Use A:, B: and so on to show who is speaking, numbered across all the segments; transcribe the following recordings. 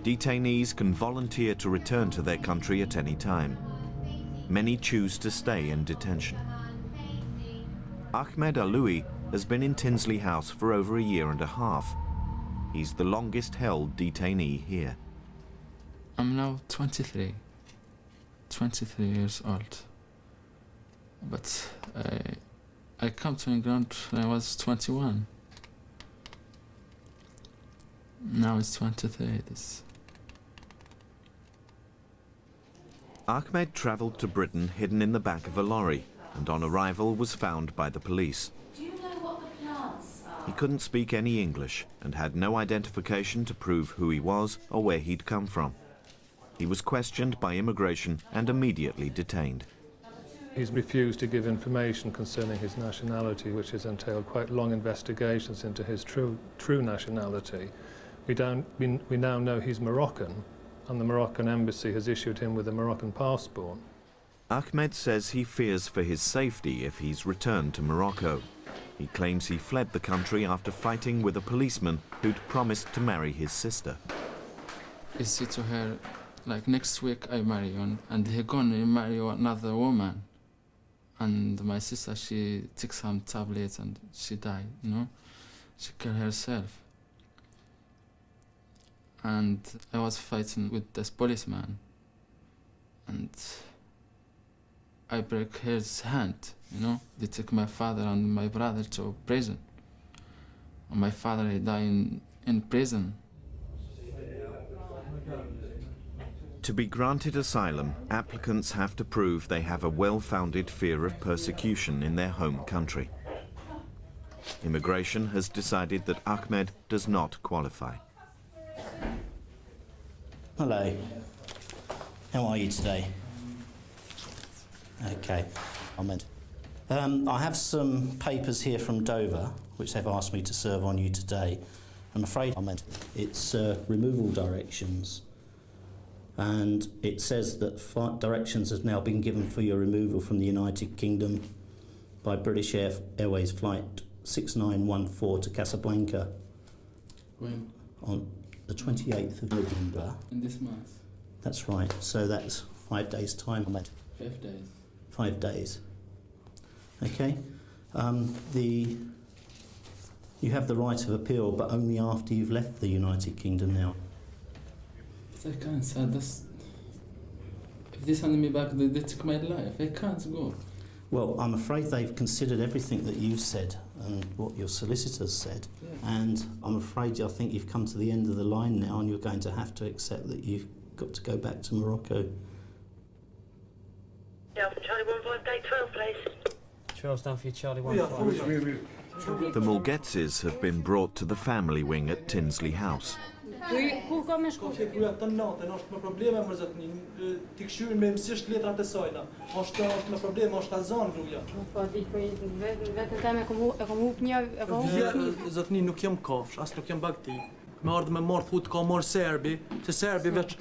A: Detainees can volunteer to return to their country at any time. Many choose to stay in detention. Ahmed Aloui has been in Tinsley House for over a year and a half. He's the longest held detainee here.
B: I'm now 23 years old. But I come to England when I was 21. Now it's 23.
A: Ahmed travelled to Britain hidden in the back of a lorry and on arrival was found by the police.
C: Do you know what the plants are?
A: He couldn't speak any English and had no identification to prove who he was or where he'd come from. He was questioned by immigration and immediately detained.
D: He's refused to give information concerning his nationality, which has entailed quite long investigations into his true nationality. We now know he's Moroccan, and the Moroccan embassy has issued him with a Moroccan passport.
A: Ahmed says he fears for his safety if he's returned to Morocco. He claims he fled the country after fighting with a policeman who'd promised to marry his sister.
B: He said to her, like, next week I marry you, and he's gonna marry another woman. And my sister, she took some tablets and she died, you know? She killed herself. And I was fighting with this policeman. And I broke his hand, you know? They took my father and my brother to prison. And my father, he died in prison.
A: To be granted asylum, applicants have to prove they have a well-founded fear of persecution in their home country. Immigration has decided that Ahmed does not qualify.
E: Hello. How are you today? Okay. I have some papers here from Dover, which they've asked me to serve on you today. I'm afraid it's removal directions. And it says that flight directions have now been given for your removal from the United Kingdom by British Airways flight 6914 to Casablanca.
B: When?
E: On the 28th of November.
B: In this month?
E: That's right. So that's 5 days' time, Ahmed.
B: 5 days.
E: 5 days. Okay. You have the right of appeal, but only after you've left the United Kingdom now.
B: I can't, sir. If they send me back, they took my life. I can't go.
E: Well, I'm afraid they've considered everything that you've said and what your solicitors said. Yeah. And I'm afraid I think you've come to the end of the line now and you're going to have to accept that you've got to go back to Morocco.
F: Yeah, from Charlie 15, day 12, please.
G: 12's down for you, Charlie 15.
A: The Mulgetzes have been brought to the family wing at Tinsley House.
G: Me ardhë me marrë thut ka marrë serbi, se serbi veç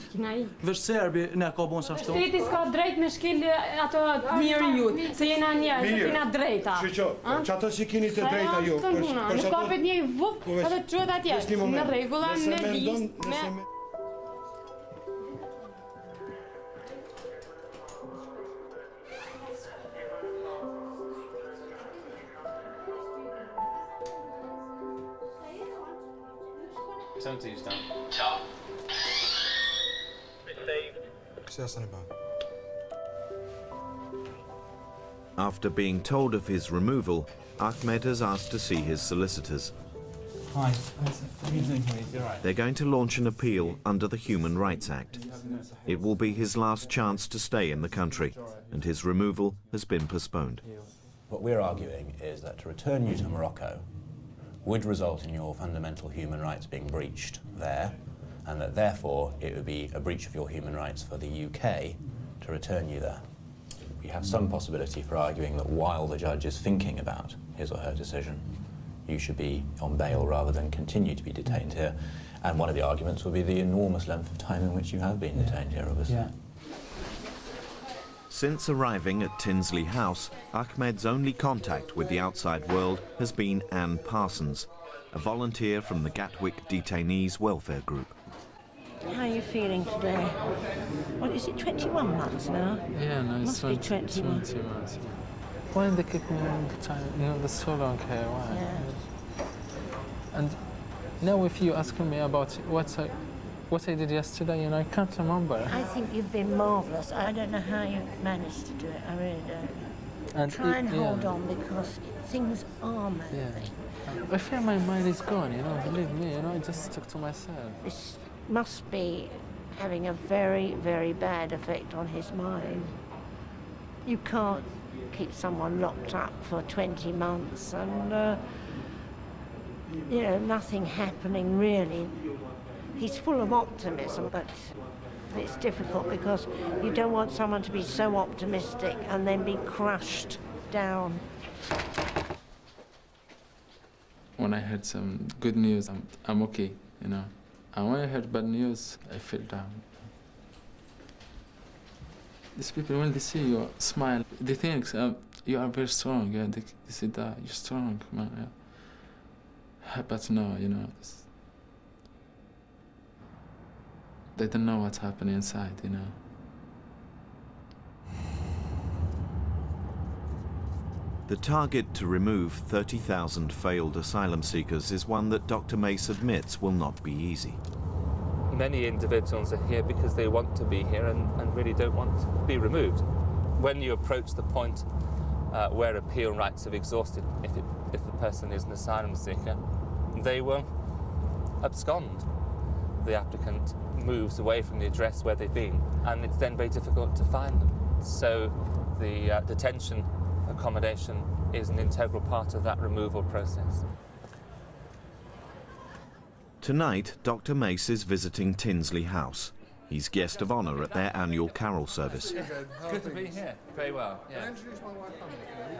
G: serbi ne ka bon sa shto.
H: Shteti s'ka drejt me shkel ato mirë ju, se jena njerëz, se kena drejta.
I: Që ato që keni të drejta ju.
H: Nuk ka për një vup, ato çuhet atje. Në rregulla, me listë, me
J: Ciao.
I: Received.
A: After being told of his removal, Ahmed has asked to see his solicitors.
G: Hi. You're right.
A: They're going to launch an appeal under the Human Rights Act. It will be his last chance to stay in the country, and his removal has been postponed.
K: What we're arguing is that to return you to Morocco would result in your fundamental human rights being breached there, and that therefore it would be a breach of your human rights for the UK to return you there. We have some possibility for arguing that while the judge is thinking about his or her decision, you should be on bail rather than continue to be detained here. And one of the arguments would be the enormous length of time in which you have been detained here, obviously.
G: Yeah.
A: Since arriving at Tinsley House, Ahmed's only contact with the outside world has been Anne Parsons, a volunteer from the Gatwick Detainees Welfare Group.
F: How are you feeling today? What is it, 21 months now?
B: Yeah, no, it's
F: Must be
B: 20
F: 21.
B: 20 months. Yeah. Why did they keep me on the time? You know, that's so long here. Why?
F: Yeah.
B: And now, if you're asking me about what I did yesterday, you know, I can't remember.
F: I think you've been marvellous. I don't know how you've managed to do it. I really don't.
B: And
F: Try and hold on, because things are moving.
B: Yeah. I feel my mind is gone, you know, believe me, you know, I just stuck to myself.
F: This must be having a very, very bad effect on his mind. You can't keep someone locked up for 20 months and, you know, nothing happening really. He's full of optimism, but it's difficult because you don't want someone to be so optimistic and then be crushed down.
B: When I heard some good news, I'm okay, you know. And when I heard bad news, I fell down. These people, when they see you smile, they think you are very strong. Yeah, they say that you're strong, man. Yeah. But no, you know, they don't know what's happening inside, you know.
A: The target to remove 30,000 failed asylum seekers is one that Dr. Mace admits will not be easy.
J: Many individuals are here because they want to be here and really don't want to be removed. When you approach the point where appeal rights have exhausted, if the person is an asylum seeker, they will abscond. The applicant moves away from the address where they've been, and it's then very difficult to find them. So the detention accommodation is an integral part of that removal process.
A: Tonight, Dr. Mace is visiting Tinsley House. He's guest of honour at their annual carol service.
J: Good to be here. Very well. Yeah.
I: Can I introduce my wife?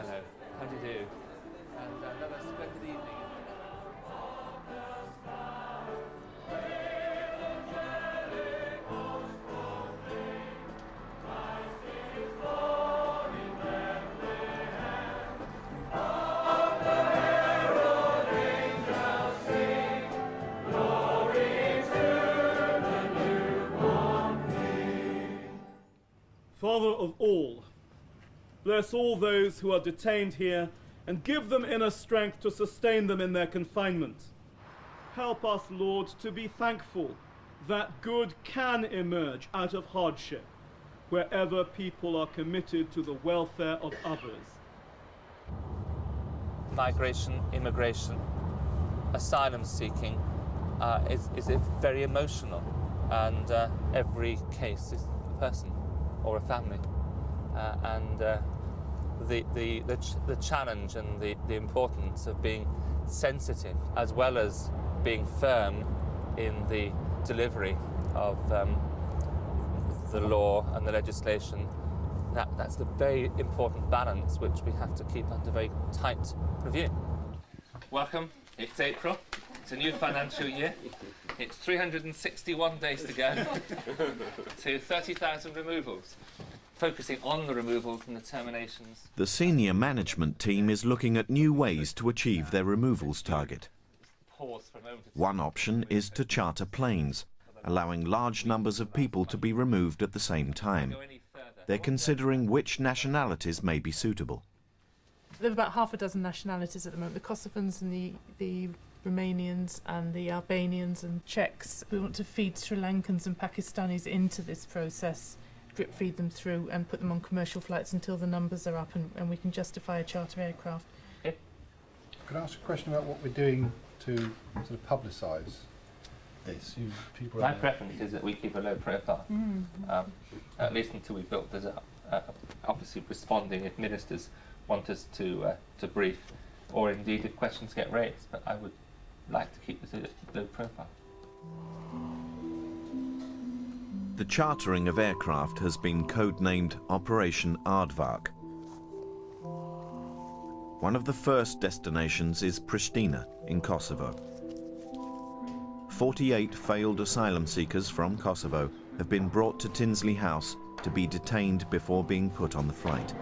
J: Hello. How do you do? And another splendid evening.
L: Father of all, bless all those who are detained here and give them inner strength to sustain them in their confinement. Help us, Lord, to be thankful that good can emerge out of hardship wherever people are committed to the welfare of others.
J: Migration, immigration, asylum seeking is very emotional, and every case is a person or a family, and the challenge and the importance of being sensitive as well as being firm in the delivery of the law and the legislation. That's the very important balance which we have to keep under very tight review. Welcome. It's April. It's a new financial year. It's 361 days to go to 30,000 removals, focusing on the removals and the terminations.
A: The senior management team is looking at new ways to achieve their removals target.
J: Pause for a moment.
A: One option is to charter planes, allowing large numbers of people to be removed at the same time. They're considering which nationalities may be suitable.
M: There are about half a dozen nationalities at the moment, the Kosovans and the Romanians and the Albanians and Czechs. We want to feed Sri Lankans and Pakistanis into this process, drip feed them through and put them on commercial flights until the numbers are up and we can justify a charter aircraft.
N: Could I ask a question about what we're doing to sort of publicise this?
J: My preference is that we keep a low profile, at least until we've built this up. Obviously responding if ministers want us to brief, or indeed if questions get raised, but I would like to keep this a low profile.
A: The chartering of aircraft has been codenamed Operation Aardvark. One of the first destinations is Pristina in Kosovo. 48 failed asylum seekers from Kosovo have been brought to Tinsley House to be detained before being put on the flight.